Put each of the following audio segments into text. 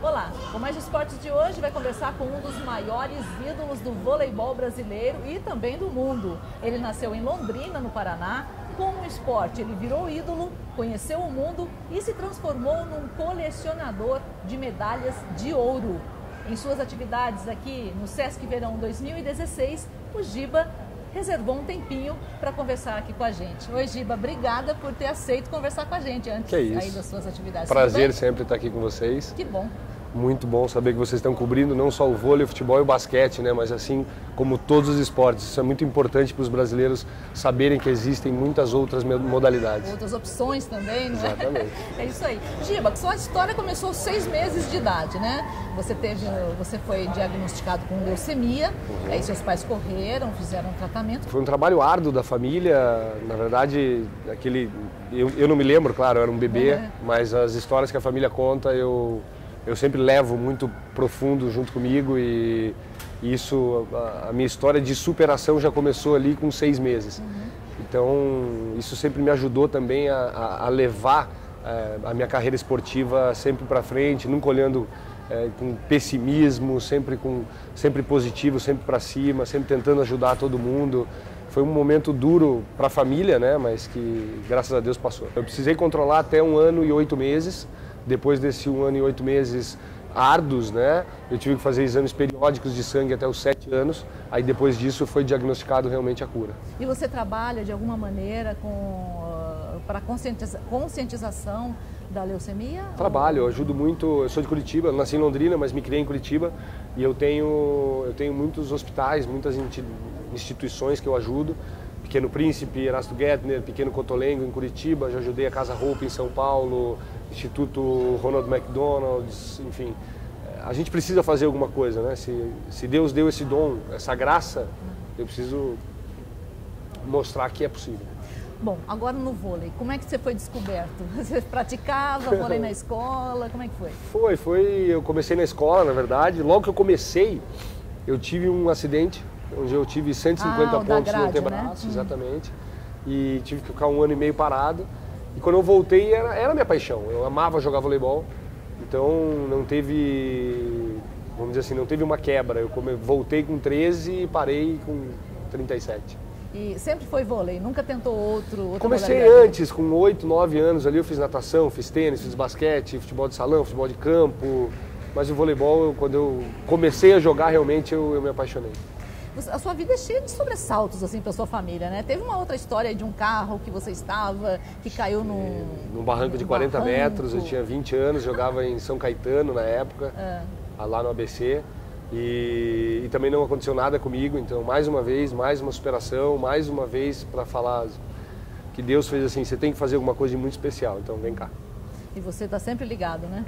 Olá, o Mais Esportes de hoje vai conversar com um dos maiores ídolos do voleibol brasileiro e também do mundo. Ele nasceu em Londrina, no Paraná. Com o esporte, ele virou ídolo, conheceu o mundo e se transformou num colecionador de medalhas de ouro. Em suas atividades aqui no Sesc Verão 2016, o Giba reservou um tempinho para conversar aqui com a gente. Oi, Giba, obrigada por ter aceito conversar com a gente antes aí das suas atividades. Prazer sempre estar aqui com vocês. Que bom. Muito bom saber que vocês estão cobrindo não só o vôlei, o futebol e o basquete, né? Mas assim como todos os esportes. Isso é muito importante para os brasileiros saberem que existem muitas outras modalidades. Outras opções também, não é? Exatamente. É isso aí. Giba, sua história começou aos 6 meses de idade, né? Você foi diagnosticado com leucemia, aí seus pais correram, fizeram um tratamento. Foi um trabalho árduo da família, na verdade, eu não me lembro, claro, eu era um bebê, mas as histórias que a família conta eu sempre levo muito profundo junto comigo e isso, a minha história de superação já começou ali com 6 meses. Então, isso sempre me ajudou também a levar a minha carreira esportiva sempre para frente, nunca olhando com pessimismo, sempre positivo, sempre para cima, sempre tentando ajudar todo mundo. Foi um momento duro para a família, né? Mas que, graças a Deus, passou. Eu precisei controlar até 1 ano e 8 meses. Depois desse 1 ano e 8 meses árduos, né? Eu tive que fazer exames periódicos de sangue até os 7 anos. Aí depois disso foi diagnosticado realmente a cura. E você trabalha de alguma maneira para conscientização da leucemia? Trabalho, eu ajudo muito. Eu sou de Curitiba, nasci em Londrina, mas me criei em Curitiba. E eu tenho muitos hospitais, muitas instituições que eu ajudo. Pequeno Príncipe, Erasto Gettner, Pequeno Cotolengo em Curitiba, já ajudei a Casa Hope em São Paulo, Instituto Ronald McDonald, enfim. A gente precisa fazer alguma coisa, né? Se Deus deu esse dom, essa graça, eu preciso mostrar que é possível. Bom, agora no vôlei, como é que você foi descoberto? Você praticava vôlei na escola? Como é que foi? Eu comecei na escola, na verdade. Logo que eu comecei, eu tive um acidente, onde eu tive 150 pontos no antebraço, né? Exatamente. E tive que ficar 1 ano e meio parado. E quando eu voltei, era minha paixão. Eu amava jogar voleibol. Então não teve, vamos dizer assim, não teve uma quebra. Eu voltei com 13 e parei com 37. E sempre foi vôlei? Nunca tentou outra Comecei modalidade? Antes, com 8, 9 anos ali, eu fiz natação, fiz tênis, fiz basquete, futebol de salão, futebol de campo. Mas o voleibol, quando eu comecei a jogar, realmente eu me apaixonei. A sua vida é cheia de sobressaltos, assim, para sua família, né? Teve uma outra história de um carro que você estava, que caiu num barranco de 40 metros, eu tinha 20 anos, jogava em São Caetano na época, lá no ABC, e também não aconteceu nada comigo, então mais uma vez, mais uma superação, mais uma vez para falar que Deus fez assim, você tem que fazer alguma coisa de muito especial, então vem cá. E você está sempre ligado, né?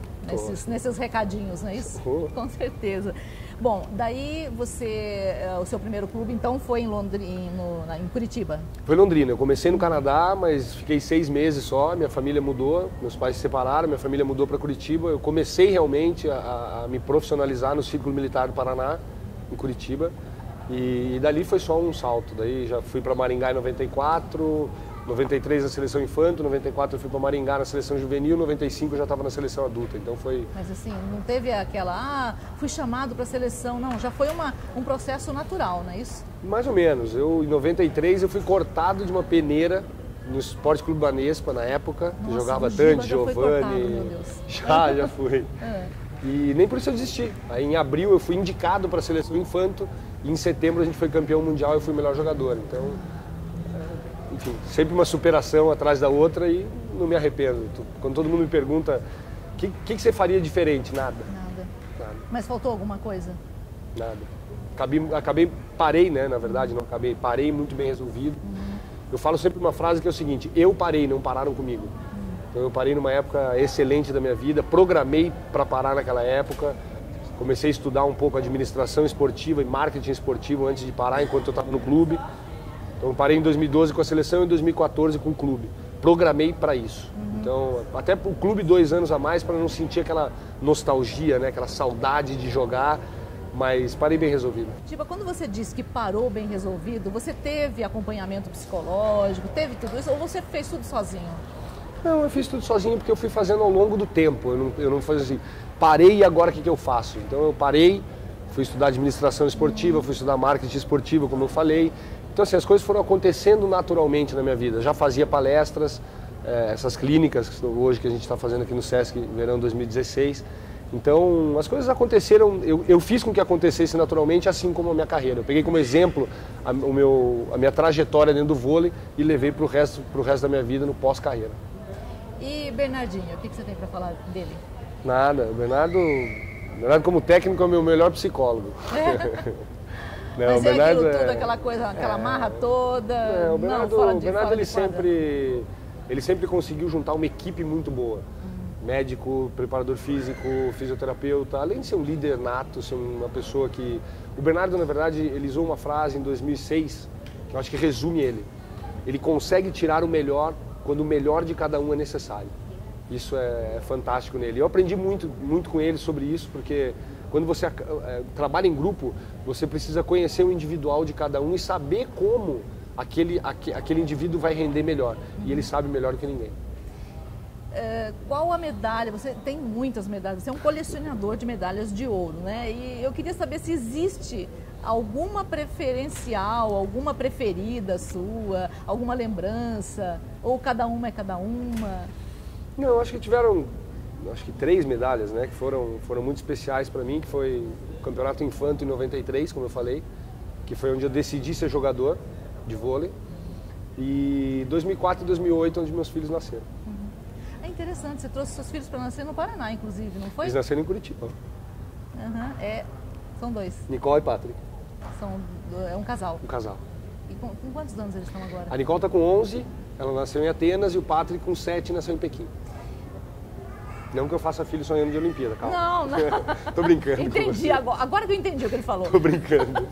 Nesses recadinhos, não é isso? Com certeza. Bom, daí o seu primeiro clube então foi em em Curitiba? Foi em Londrina. Eu comecei no Canadá, mas fiquei 6 meses só. Minha família mudou, meus pais se separaram, minha família mudou para Curitiba. Eu comecei realmente a me profissionalizar no Círculo Militar do Paraná, em Curitiba. E dali foi só um salto. Daí já fui para Maringá em 94, 93 na seleção infanto, 94 eu fui para Maringá na seleção juvenil, 95 eu já estava na seleção adulta, então foi... Mas assim, não teve fui chamado para a seleção, não, já foi um processo natural, não é isso? Mais ou menos, em 93 eu fui cortado de uma peneira no Esporte Clube Banespa na época, que jogava Tante, Giovanni, já fui. E nem por isso eu desisti. Aí em abril eu fui indicado para a seleção infanto e em setembro a gente foi campeão mundial e eu fui o melhor jogador, então... Enfim, sempre uma superação atrás da outra e não me arrependo. Quando todo mundo me pergunta o que você faria diferente, nada. Mas faltou alguma coisa? Nada. Parei, né, na verdade, não acabei, parei muito bem resolvido. Eu falo sempre uma frase que é o seguinte, eu parei, não pararam comigo. Então eu parei numa época excelente da minha vida, programei para parar naquela época, comecei a estudar um pouco administração esportiva e marketing esportivo antes de parar, enquanto eu estava no clube. Então eu parei em 2012 com a seleção e em 2014 com o clube. Programei para isso. Então, até o clube 2 anos a mais para não sentir aquela nostalgia, né? Aquela saudade de jogar, mas parei bem resolvido. Giba, quando você disse que parou bem resolvido, você teve acompanhamento psicológico, teve tudo isso ou você fez tudo sozinho? Não, eu fiz tudo sozinho porque eu fui fazendo ao longo do tempo. Eu não fiz assim, parei e agora o que eu faço? Então eu parei, fui estudar administração esportiva, fui estudar marketing esportivo, como eu falei. Então assim, as coisas foram acontecendo naturalmente na minha vida. Já fazia palestras, essas clínicas hoje que a gente está fazendo aqui no Sesc Verão 2016. Então as coisas aconteceram, eu fiz com que acontecesse naturalmente, assim como a minha carreira. Eu peguei como exemplo a minha trajetória dentro do vôlei e levei para o resto da minha vida no pós-carreira. E Bernardinho, o que você tem para falar dele? Nada, o Bernardo como técnico é o meu melhor psicólogo. Não, mas o Bernardo tudo, aquela coisa, aquela marra toda. O Bernardo ele sempre conseguiu juntar uma equipe muito boa. Médico, preparador físico, fisioterapeuta, além de ser um líder nato, ser uma pessoa que... O Bernardo, na verdade, ele usou uma frase em 2006, que eu acho que resume ele. Ele consegue tirar o melhor quando o melhor de cada um é necessário. Isso é fantástico nele. Eu aprendi muito com ele sobre isso, porque quando você trabalha em grupo, você precisa conhecer o individual de cada um e saber como aquele indivíduo vai render melhor. E ele sabe melhor do que ninguém. Qual a medalha? Você tem muitas medalhas, você é um colecionador de medalhas de ouro, né? E eu queria saber se existe alguma preferencial, alguma preferida sua, alguma lembrança, ou cada uma é cada uma? Não, acho que tiveram 3 medalhas, né, que foram muito especiais para mim, que foi o Campeonato Infanto em 93, como eu falei, que foi onde eu decidi ser jogador de vôlei, e 2004 e 2008, onde meus filhos nasceram. É interessante, você trouxe seus filhos para nascer no Paraná, inclusive, não foi? Eles nasceram em Curitiba. São 2. Nicole e Patrick. É um casal. Um casal. E com quantos anos eles estão agora? A Nicole está com 11, ela nasceu em Atenas, e o Patrick com 7 nasceu em Pequim. Não que eu faça filho sonhando de Olimpíada, calma. Não. Tô brincando. Entendi, agora que eu entendi o que ele falou. Tô brincando.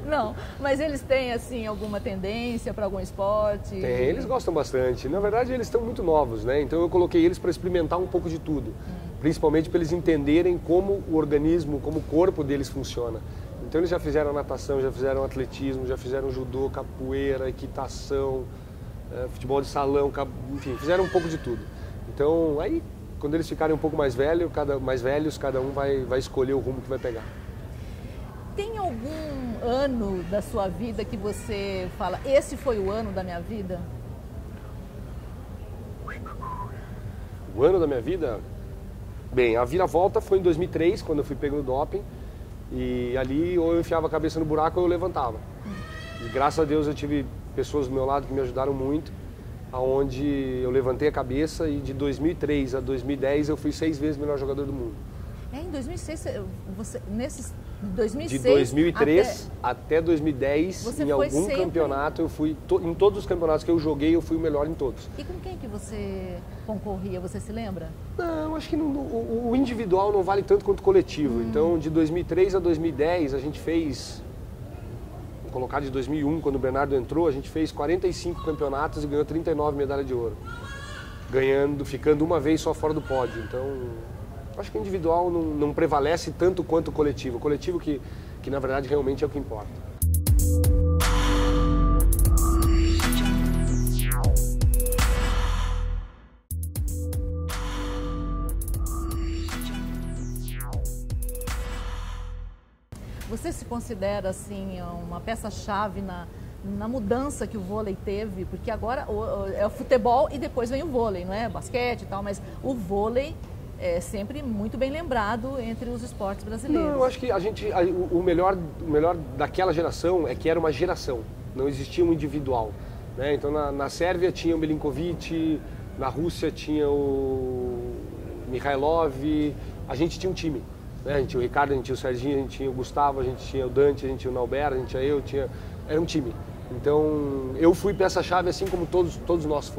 Não, mas eles têm, assim, alguma tendência para algum esporte? Tem, eles gostam bastante. Na verdade, eles estão muito novos, né? Então eu coloquei eles para experimentar um pouco de tudo. Principalmente para eles entenderem como o organismo, como o corpo deles funciona. Então eles já fizeram natação, já fizeram atletismo, já fizeram judô, capoeira, equitação, futebol de salão, enfim, fizeram um pouco de tudo. Então aí, quando eles ficarem um pouco mais velhos, cada um vai escolher o rumo que vai pegar. Tem algum ano da sua vida que você fala, esse foi o ano da minha vida? O ano da minha vida? Bem, a viravolta foi em 2003, quando eu fui pego no doping. E ali ou eu enfiava a cabeça no buraco ou eu levantava. E graças a Deus eu tive pessoas do meu lado que me ajudaram muito, aonde eu levantei a cabeça e de 2003 a 2010 eu fui 6 vezes o melhor jogador do mundo. Em 2006, nesses 2006 de 2003 até 2010, em algum campeonato, eu fui, em todos os campeonatos que eu joguei, eu fui o melhor em todos. E com quem que você concorria, você se lembra? Não, acho que o individual não vale tanto quanto o coletivo. Então, de 2003 a 2010, a gente fez, vou colocar de 2001, quando o Bernardo entrou, a gente fez 45 campeonatos e ganhou 39 medalhas de ouro. Ficando uma vez só fora do pódio. Então, acho que o individual não prevalece tanto quanto o coletivo. O coletivo que na verdade realmente é o que importa. Você se considera assim uma peça-chave na mudança que o vôlei teve? Porque agora é o futebol e depois vem o vôlei, não é? Basquete e tal, mas o vôlei é sempre muito bem lembrado entre os esportes brasileiros. Não, eu acho que o melhor daquela geração é que era uma geração, não existia um individual. Né? Então na Sérvia tinha o Milinkovic, na Rússia tinha o Mikhailov, a gente tinha um time. Né? A gente tinha o Ricardo, a gente tinha o Serginho, a gente tinha o Gustavo, a gente tinha o Dante, a gente tinha o Nauber, a gente tinha era um time. Então eu fui peça-chave assim como todos nós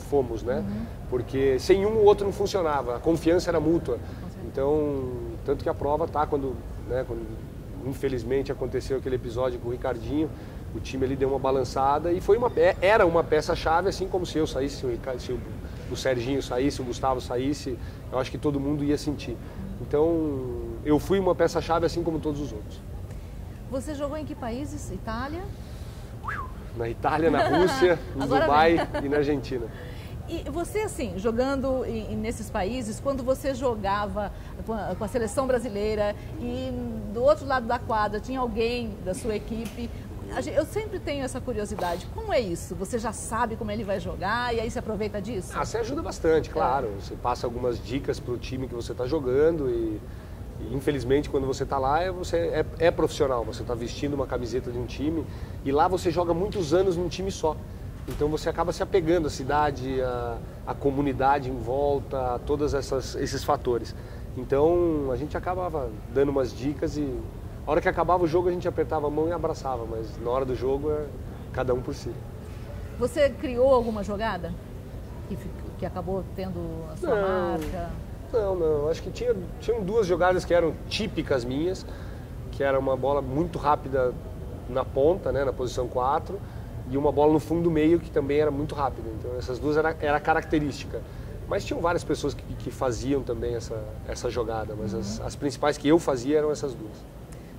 fomos, né? Porque sem um o outro não funcionava, a confiança era mútua. Então, tanto que a prova tá quando infelizmente aconteceu aquele episódio com o Ricardinho, o time ali deu uma balançada e era uma peça-chave, assim como se eu saísse, se o Serginho saísse, o Gustavo saísse, eu acho que todo mundo ia sentir. Então, eu fui uma peça-chave assim como todos os outros. Você jogou em que países? Itália? Na Itália, na Rússia, no Dubai e na Argentina. E você, assim, jogando nesses países, quando você jogava com a seleção brasileira e do outro lado da quadra tinha alguém da sua equipe, eu sempre tenho essa curiosidade. Como é isso? Você já sabe como ele vai jogar e aí você aproveita disso? Ah, você ajuda bastante, claro. Você passa algumas dicas para o time que você está jogando e infelizmente quando você está lá você é profissional. Você está vestindo uma camiseta de um time e lá você joga muitos anos num time só. Então você acaba se apegando à cidade, à comunidade em volta, a todos esses fatores. Então a gente acabava dando umas dicas e a hora que acabava o jogo a gente apertava a mão e abraçava, mas na hora do jogo é cada um por si. Você criou alguma jogada que acabou tendo a sua marca? Não. Acho que tinham duas jogadas que eram típicas minhas, que era uma bola muito rápida na ponta, né, na posição 4, e uma bola no fundo do meio que também era muito rápida. Então essas duas era característica. Mas tinham várias pessoas que faziam também essa jogada, mas as principais que eu fazia eram essas duas.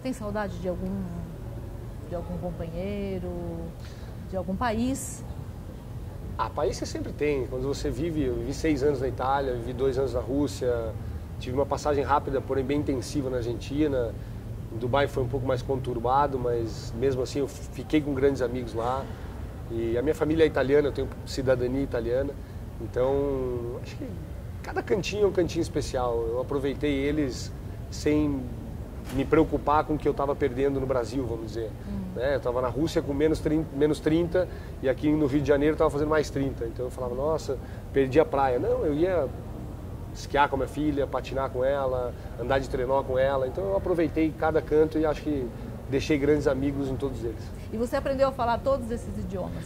Tem saudade de algum companheiro, de algum país? País você sempre tem. Quando você eu vivi 6 anos na Itália, vivi 2 anos na Rússia, tive uma passagem rápida, porém bem intensiva na Argentina. Em Dubai foi um pouco mais conturbado, mas mesmo assim eu fiquei com grandes amigos lá. E a minha família é italiana, eu tenho cidadania italiana. Então, acho que cada cantinho é um cantinho especial. Eu aproveitei eles sem me preocupar com o que eu estava perdendo no Brasil, vamos dizer. Né? Eu estava na Rússia com menos 30 e aqui no Rio de Janeiro estava fazendo mais 30. Então eu falava, nossa, perdi a praia. Não, eu ia esquiar com a minha filha, patinar com ela, andar de trenó com ela. Então eu aproveitei cada canto e acho que deixei grandes amigos em todos eles. E você aprendeu a falar todos esses idiomas?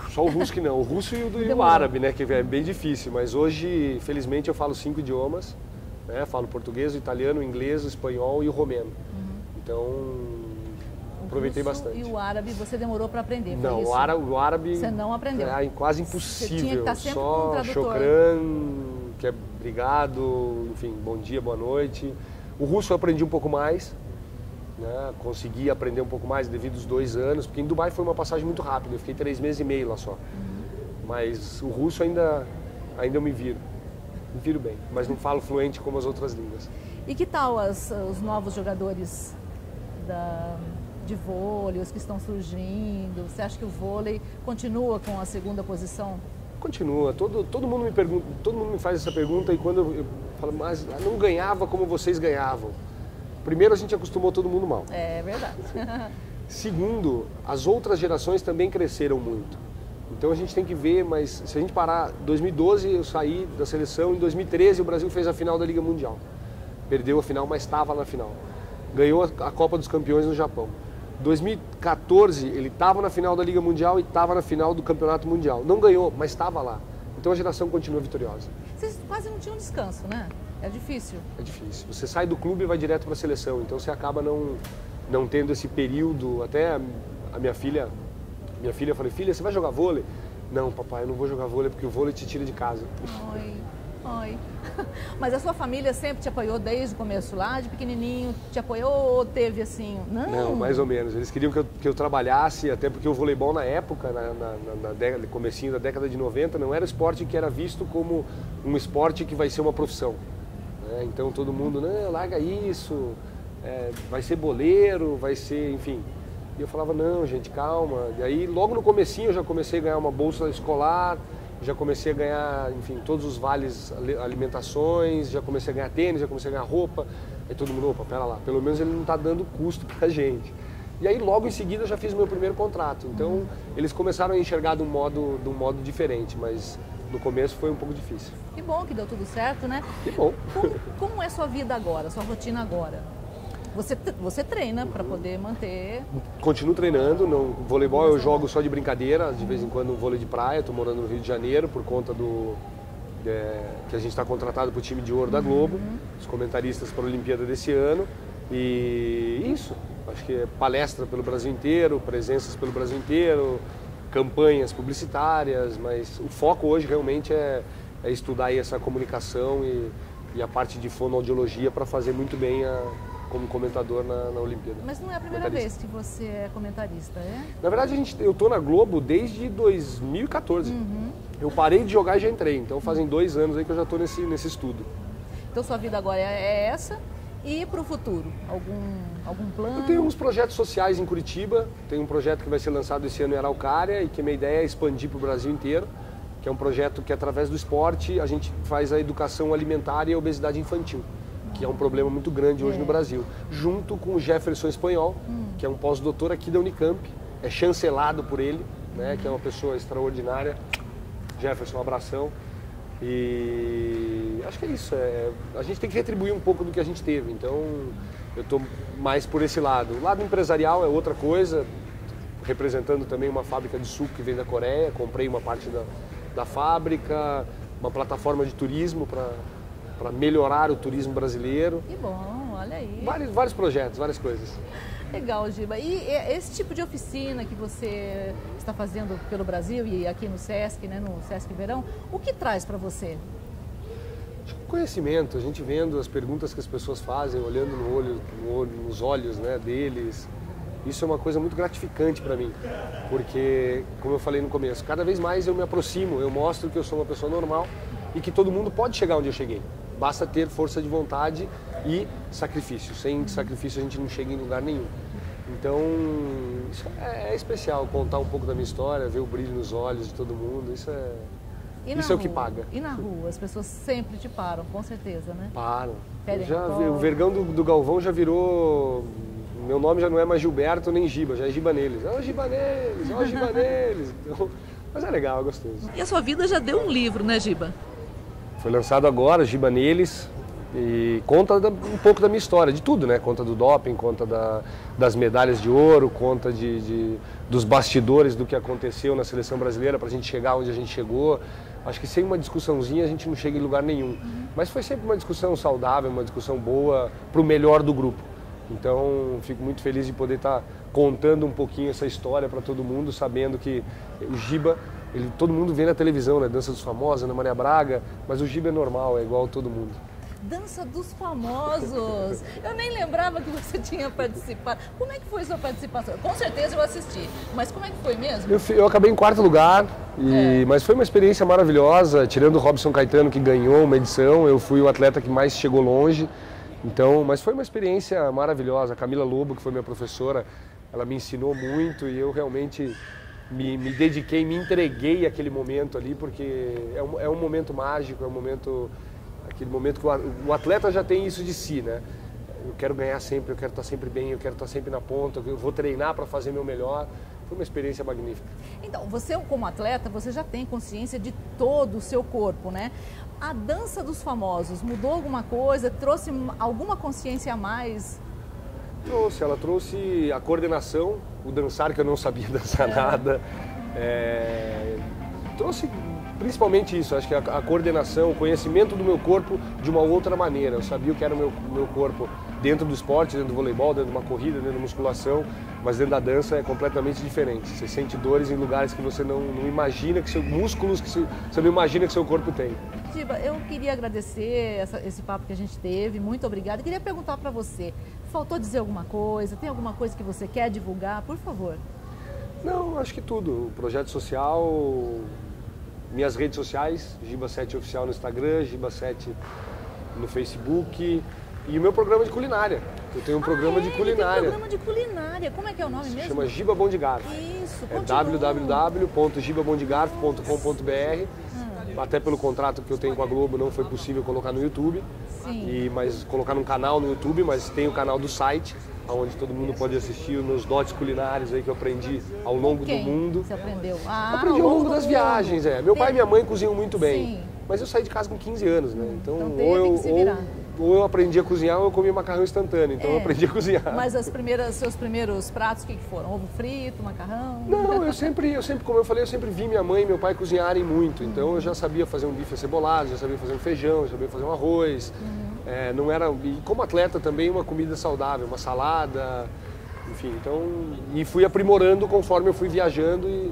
Só o russo que não. O russo e o árabe, né? Que é bem difícil. Mas hoje, felizmente, eu falo 5 idiomas. Né? Falo português, o italiano, o inglês, o espanhol e o romeno. Então, aproveitei bastante. E o árabe você demorou para aprender? Não, o árabe... Você não aprendeu? É quase impossível. Você tinha que estar sempre com um tradutor. Shukran, que é obrigado, enfim, bom dia, boa noite. O russo eu aprendi um pouco mais. Né? Consegui aprender um pouco mais devido aos 2 anos, porque em Dubai foi uma passagem muito rápida, eu fiquei 3 meses e meio lá só. Mas o russo ainda eu me viro bem, mas não falo fluente como as outras línguas. E que tal os novos jogadores de vôlei, os que estão surgindo? Você acha que o vôlei continua com a segunda posição? Continua, todo mundo me pergunta, todo mundo me faz essa pergunta e quando eu falo, mas não ganhava como vocês ganhavam. Primeiro, a gente acostumou todo mundo mal. É verdade. Segundo, as outras gerações também cresceram muito. Então a gente tem que ver, mas se a gente parar, 2012 eu saí da seleção, em 2013 o Brasil fez a final da Liga Mundial. Perdeu a final, mas estava na final. Ganhou a Copa dos Campeões no Japão. 2014 ele estava na final da Liga Mundial e estava na final do Campeonato Mundial. Não ganhou, mas estava lá. Então a geração continua vitoriosa. Vocês quase não tinham descanso, né? É difícil. É difícil. Você sai do clube e vai direto para a seleção, então você acaba não tendo esse período. Até a minha filha, eu falei, filha, você vai jogar vôlei? Não, papai, eu não vou jogar vôlei porque o vôlei te tira de casa. Oi. Mas a sua família sempre te apoiou desde o começo lá, de pequenininho, te apoiou ou teve assim? Não, mais ou menos. Eles queriam que eu trabalhasse, até porque o voleibol na época, no comecinho da década de 90, não era esporte que era visto como um esporte que vai ser uma profissão. Né? Então todo mundo, não, larga isso, vai ser boleiro, vai ser, enfim. E eu falava, não, gente, calma. E aí logo no comecinho eu já comecei a ganhar uma bolsa escolar, já comecei a ganhar, enfim, todos os vales alimentações, já comecei a ganhar tênis, já comecei a ganhar roupa. Aí todo mundo, opa, pera lá, pelo menos ele não está dando custo pra gente. E aí logo em seguida eu já fiz o meu primeiro contrato. Então eles começaram a enxergar de um modo diferente, mas no começo foi um pouco difícil. Que bom que deu tudo certo, né? Que bom. Como é sua vida agora, sua rotina agora? Você treina para poder manter... Continuo treinando, voleibol eu jogo só de brincadeira, de vez em quando vôlei de praia, estou morando no Rio de Janeiro por conta que a gente está contratado para o time de ouro da Globo, os comentaristas para a Olimpíada desse ano, e isso, acho que é palestra pelo Brasil inteiro, presenças pelo Brasil inteiro, campanhas publicitárias, mas o foco hoje realmente é estudar aí essa comunicação e a parte de fonoaudiologia para fazer muito bem como comentador na Olimpíada. Mas não é a primeira vez que você é comentarista, é? Na verdade, eu estou na Globo desde 2014. Eu parei de jogar e já entrei, então fazem 2 anos aí que eu já estou nesse estudo. Então sua vida agora é essa, e para o futuro? Algum plano? Eu tenho uns projetos sociais em Curitiba, tem um projeto que vai ser lançado esse ano em Araucária e que a minha ideia é expandir para o Brasil inteiro, que é um projeto que através do esporte a gente faz a educação alimentar e a obesidade infantil, que é um problema muito grande hoje no Brasil, junto com o Jefferson Espanhol, que é um pós-doutor aqui da Unicamp, é chancelado por ele, né, que é uma pessoa extraordinária. Jefferson, um abração. E acho que é isso, a gente tem que retribuir um pouco do que a gente teve, então eu estou mais por esse lado. O lado empresarial é outra coisa, representando também uma fábrica de suco que vem da Coreia, comprei uma parte da fábrica, uma plataforma de turismo para melhorar o turismo brasileiro. Que bom, olha aí. Vários projetos, várias coisas. Legal, Giba. E esse tipo de oficina que você está fazendo pelo Brasil e aqui no Sesc, né, no Sesc Verão, o que traz para você? Conhecimento, a gente vendo as perguntas que as pessoas fazem, olhando nos olhos, né, deles. Isso é uma coisa muito gratificante para mim, porque, como eu falei no começo, cada vez mais eu me aproximo, eu mostro que eu sou uma pessoa normal e que todo mundo pode chegar onde eu cheguei. Basta ter força de vontade e sacrifício. Sem sacrifício a gente não chega em lugar nenhum. Então, isso é especial, contar um pouco da minha história, ver o brilho nos olhos de todo mundo, isso é o que paga. E na rua? As pessoas sempre te param, com certeza, né? Param. O Vergão do Galvão já virou... Meu nome já não é mais Gilberto nem Giba, já é Giba neles. Ó, Giba neles, ó, Giba neles. Então, mas é legal, é gostoso. E a sua vida já deu um livro, né, Giba? Foi lançado agora, Giba neles, e conta um pouco da minha história, de tudo, né? Conta do doping, conta das medalhas de ouro, conta dos bastidores do que aconteceu na seleção brasileira para a gente chegar onde a gente chegou. Acho que sem uma discussãozinha a gente não chega em lugar nenhum. Mas foi sempre uma discussão saudável, uma discussão boa para o melhor do grupo. Então, fico muito feliz de poder estar contando um pouquinho essa história para todo mundo, sabendo que o Giba, todo mundo vê na televisão, né? Dança dos Famosos, Ana Maria Braga, mas o Giba é normal, é igual a todo mundo. Dança dos Famosos! Eu nem lembrava que você tinha participado. Como é que foi sua participação? Com certeza eu assisti, mas como é que foi mesmo? Eu acabei em 4º lugar, mas foi uma experiência maravilhosa, tirando o Robson Caetano, que ganhou uma edição, eu fui o atleta que mais chegou longe. Então, mas foi uma experiência maravilhosa. A Camila Lobo, que foi minha professora, ela me ensinou muito e eu realmente me dediquei, me entreguei àquele momento ali, porque é um momento mágico, é um momento, aquele momento que o atleta já tem isso de si, né? Eu quero ganhar sempre, eu quero estar sempre bem, eu quero estar sempre na ponta, eu vou treinar para fazer meu melhor. Foi uma experiência magnífica. Então, você como atleta, você já tem consciência de todo o seu corpo, né? A dança dos famosos mudou alguma coisa? Trouxe alguma consciência a mais? Ela trouxe a coordenação, o dançar, que eu não sabia dançar nada. Trouxe principalmente isso, acho que a coordenação, o conhecimento do meu corpo de uma outra maneira. Eu sabia o que era o meu corpo dentro do esporte, dentro do voleibol, dentro de uma corrida, dentro da musculação, mas dentro da dança é completamente diferente. Você sente dores em lugares que você não imagina, músculos que você não imagina que seu corpo tem. Giba, eu queria agradecer esse papo que a gente teve, muito obrigada. Queria perguntar para você, faltou dizer alguma coisa? Tem alguma coisa que você quer divulgar? Por favor. Não, acho que tudo. O projeto social, minhas redes sociais, Giba7 Oficial no Instagram, Giba7 no Facebook e o meu programa de culinária. Eu tenho um programa de culinária. Tem um programa de culinária. Como é que é o nome mesmo? Chama Giba Bom de Garfo. Isso, é www.gibabondegarfo.com.br. Até pelo contrato que eu tenho com a Globo não foi possível colocar no YouTube. Sim. Mas colocar num canal no YouTube, mas tem o canal do site, onde todo mundo pode assistir os meus dotes culinários aí que eu aprendi ao longo do mundo. Você aprendeu? Aprendi ao longo das viagens, Meu pai e minha mãe cozinham muito bem. Sim. Mas eu saí de casa com 15 anos, né? Então ou eu aprendi a cozinhar ou eu comia macarrão instantâneo, então eu aprendi a cozinhar. Mas seus primeiros pratos, o que foram? Ovo frito, macarrão? Não, eu sempre, como eu falei, eu sempre vi minha mãe e meu pai cozinharem muito. Então eu já sabia fazer um bife acebolado, já sabia fazer um feijão, já sabia fazer um arroz. Não era, e como atleta também uma comida saudável, uma salada, enfim. Então, e fui aprimorando conforme eu fui viajando e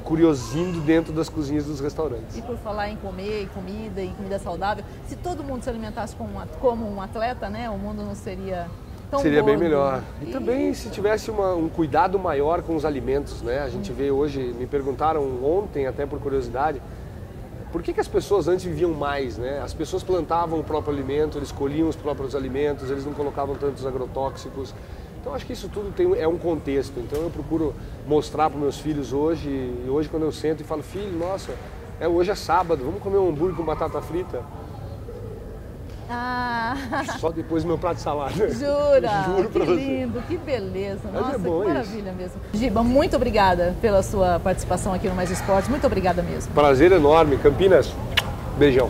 curiosindo dentro das cozinhas dos restaurantes. E por falar em comer, em comida saudável, se todo mundo se alimentasse como um atleta, né, o mundo não seria tão Seria gordo. bem melhor. E também se tivesse um cuidado maior com os alimentos, né? A gente vê hoje, me perguntaram ontem, até por curiosidade, por que as pessoas antes viviam mais, né? As pessoas plantavam o próprio alimento, eles colhiam os próprios alimentos, eles não colocavam tantos agrotóxicos. Então acho que isso tudo é um contexto. Então eu procuro mostrar para meus filhos hoje, e hoje quando eu sento e falo, filho, nossa, hoje é sábado, vamos comer um hambúrguer com batata frita? Ah. Só depois do meu prato de salada. Jura? Juro pra você. Que lindo, que beleza. Mas nossa, é bom que maravilha mesmo. Giba, muito obrigada pela sua participação aqui no Mais Esportes. Muito obrigada mesmo. Prazer enorme. Campinas, beijão.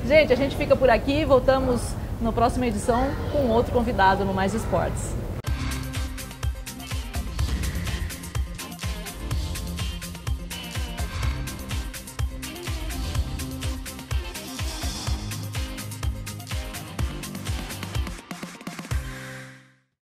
Gente, a gente fica por aqui. Voltamos na próxima edição com outro convidado no Mais Esportes.